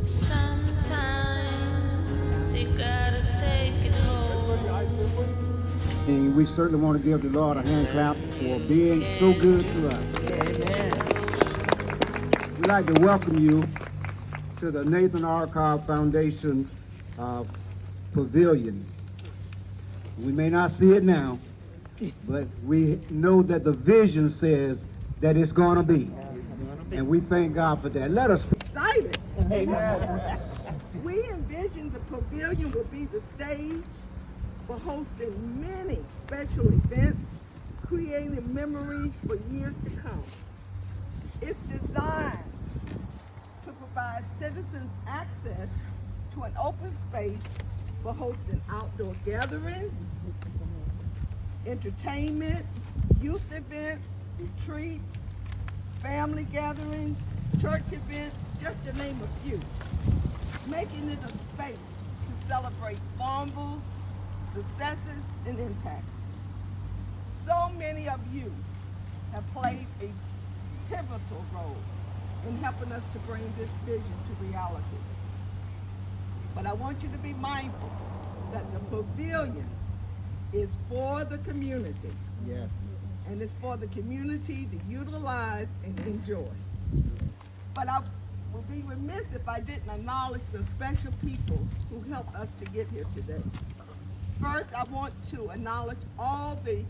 Sometimes you gotta take it home. And we certainly want to give the Lord a hand clap for being so good to us. We'd like to welcome you to the Nathan R. Cobb Foundation Pavilion. We may not see it now, but we know that the vision says that it's going to be. And we thank God for that. Let us Excited. Amen. We envision the pavilion will be the stage for hosting many special events, creating memories for years to come. It's designed to provide citizens access to an open space for hosting outdoor gatherings, entertainment, youth events, retreats, family gatherings, church events, just to name a few, making it a space to celebrate fumbles, successes, and impacts. So many of you have played a pivotal role in helping us to bring this vision to reality. But I want you to be mindful that the pavilion is for the community. Yes. And it's for the community to utilize and enjoy. But I would be remiss if I didn't acknowledge some special people who helped us to get here today. First, I want to acknowledge all the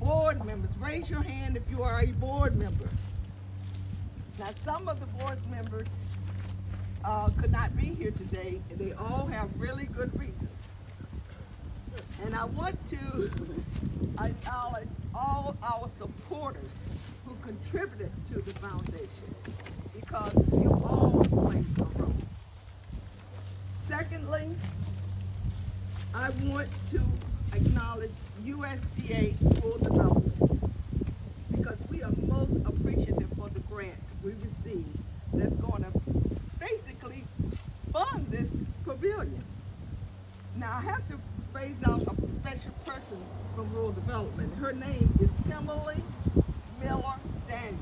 board members. Raise your hand if you are a board member. Now, some of the board members could not be here today, and they all have really good reasons. And I want to acknowledge all our supporters who contributed to the foundation, because you all played a role. Secondly, I want to acknowledge USDA Rural Development, because we are most appreciative for the grant we received that's going to basically fund this pavilion. Now, I have to raise out a special person from Rural Development. Her name is Kimberly Miller Daniels.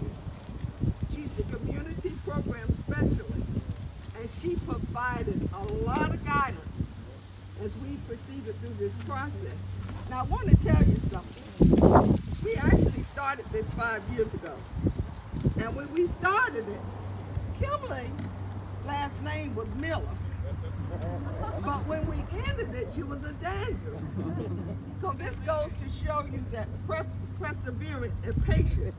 She's the community program specialist, and she provided a lot of guidance as we proceeded through this process. Now, I want to tell you something. We actually started this 5 years ago, and when we started it, Kimberly's last name was Miller. But when we ended it, she was a Daniel. So this goes to show you that perseverance and patience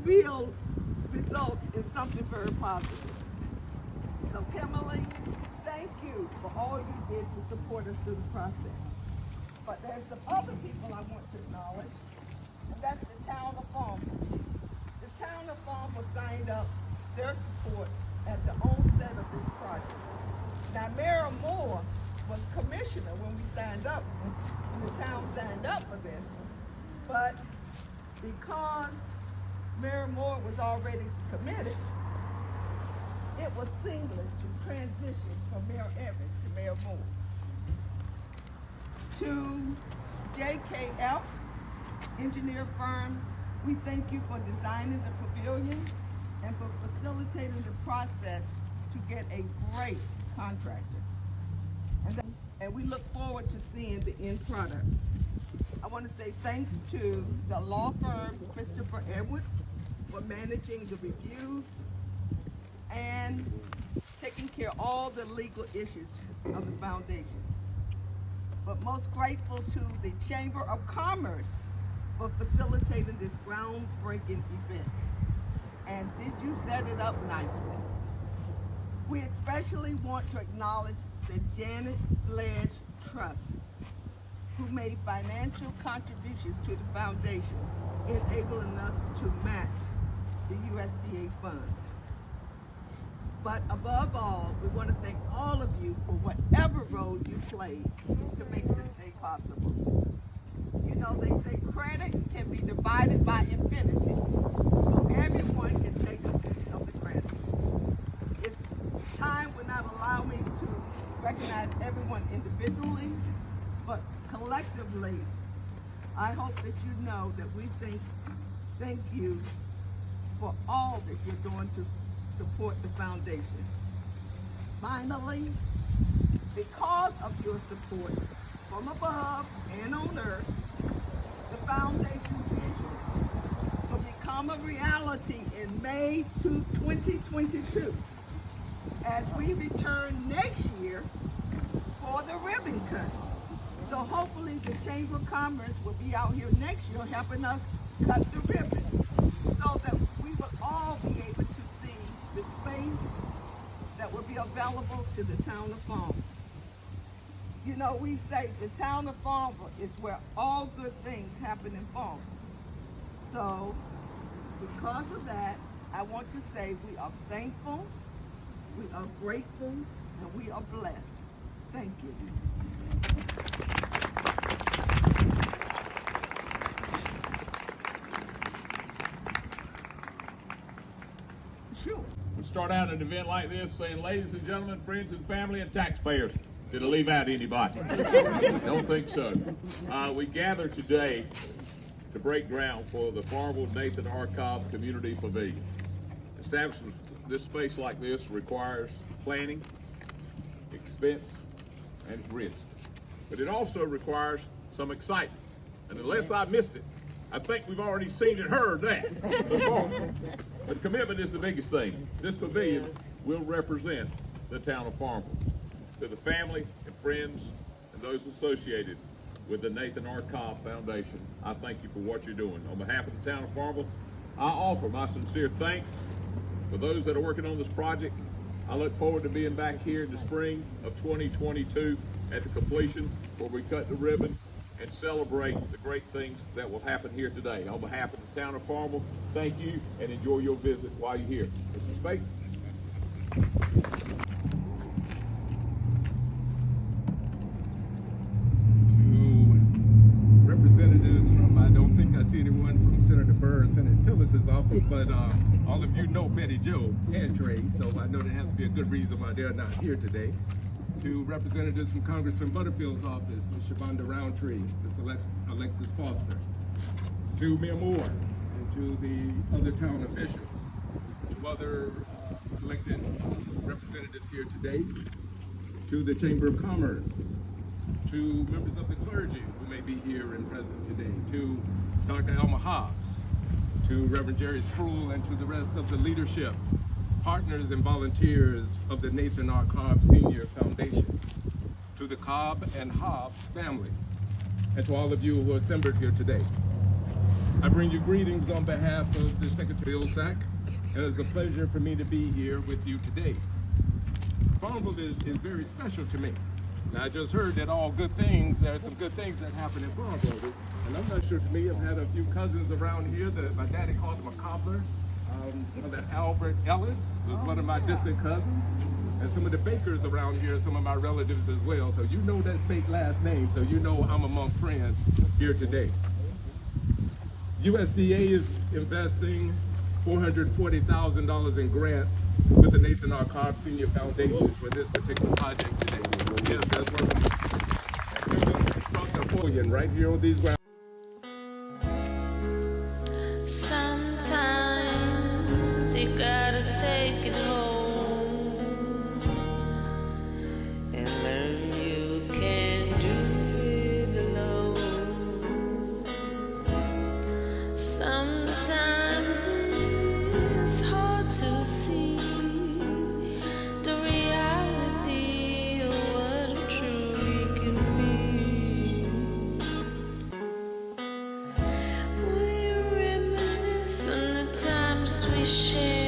will result in something very positive. So Kimberly, thank you for all you did to support us through the process. But there's some other people I want to acknowledge, and that's the town of Farmville. The town of Farmville signed up their support at the onset of this project. Now, Mayor Moore was commissioner when we signed up, when the town signed up for this. But because Mayor Moore was already committed, it was seamless to transition from Mayor Evans to Mayor Moore. To JKF engineer firm, we thank you for designing the pavilion and for facilitating the process to get a great contractor. And we look forward to seeing the end product. I want to say thanks to the law firm Christopher Edwards for managing the reviews and taking care of all the legal issues of the foundation. But most grateful to the Chamber of Commerce for facilitating this groundbreaking event. And did you set it up nicely? We especially want to acknowledge the Janet Sledge Trust, who made financial contributions to the foundation, enabling us to match the USDA funds. But above all, we want to thank all of you for whatever role you played to make this day possible. You know, they say credit can be divided by infinity, so everyone can take a piece of the credit. It's time will not allow me to recognize everyone individually, but collectively, I hope that you know that we thank you for all that you're doing to support the foundation. finally, because of your support from above and on earth, the foundation's vision will become a reality in May 2022 as we return next year for the ribbon cutting. So hopefully the Chamber of Commerce will be out here next year helping us cut the ribbon so that we will all be able to see the space that will be available to the town of Farmville. You know, we say the town of Farmville is where all good things happen in Farmville. So because of that, I want to say we are thankful, we are grateful, and we are blessed. Thank you. Sure. We start out an event like this saying, ladies and gentlemen, friends and family and taxpayers. Did I leave out anybody? Don't think so. We gather today to break ground for the Farmville Nathan R. Cobb Community Pavilion. Establishing this space like this requires planning, expense, and risk. But it also requires some excitement. And unless I missed it, I think we've already seen and heard that before. But commitment is the biggest thing. This pavilion will represent the town of Farmville. To the family and friends and those associated with the Nathan R. Cobb Foundation, I thank you for what you're doing. On behalf of the town of Farmville, I offer my sincere thanks for those that are working on this project. I look forward to being back here in the spring of 2022 at the completion where we cut the ribbon and celebrate the great things that will happen here today. On behalf of the town of Farmville, thank you and enjoy your visit while you're here. Mr. Spake. Representatives from, I don't think I see anyone from Senator Burr or Senator Tillis's office, but all of you know Betty Jo and Trey, so I know there has to be a good reason why they're not here today. To representatives from Congressman Butterfield's office, Ms. Shavonda Roundtree, Ms. Alexis Foster, to Mayor Moore, and to the other town officials, to other elected representatives here today, to the Chamber of Commerce, to members of the clergy who may be here and present today, to Dr. Elma Hobbs, to Reverend Jerry Spruill, and to the rest of the leadership, partners and volunteers of the Nathan R. Cobb Senior Foundation, to the Cobb and Hobbs family, and to all of you who are assembled here today. I bring you greetings on behalf of the Secretary Olsack, and it's a pleasure for me to be here with you today. Farmville is very special to me. Now, I just heard that all good things, there are some good things that happen in Farmville, and I'm not sure to me, I've had a few cousins around here that my daddy called him a cobbler. That Albert Ellis was one of my distant cousins, and some of the bakers around here are some of my relatives as well. So you know that fake last name, so you know I'm among friends here today. USDA is investing $440,000 in grants with the Nathan R. Cobb Senior Foundation for this particular project today. Yes, that's what from Pavilion right here on these grounds. Sometimes you gotta take it home and learn you can't do it alone. Sometimes it's hard to see the reality of what it truly can be. We reminisce on the times we shared.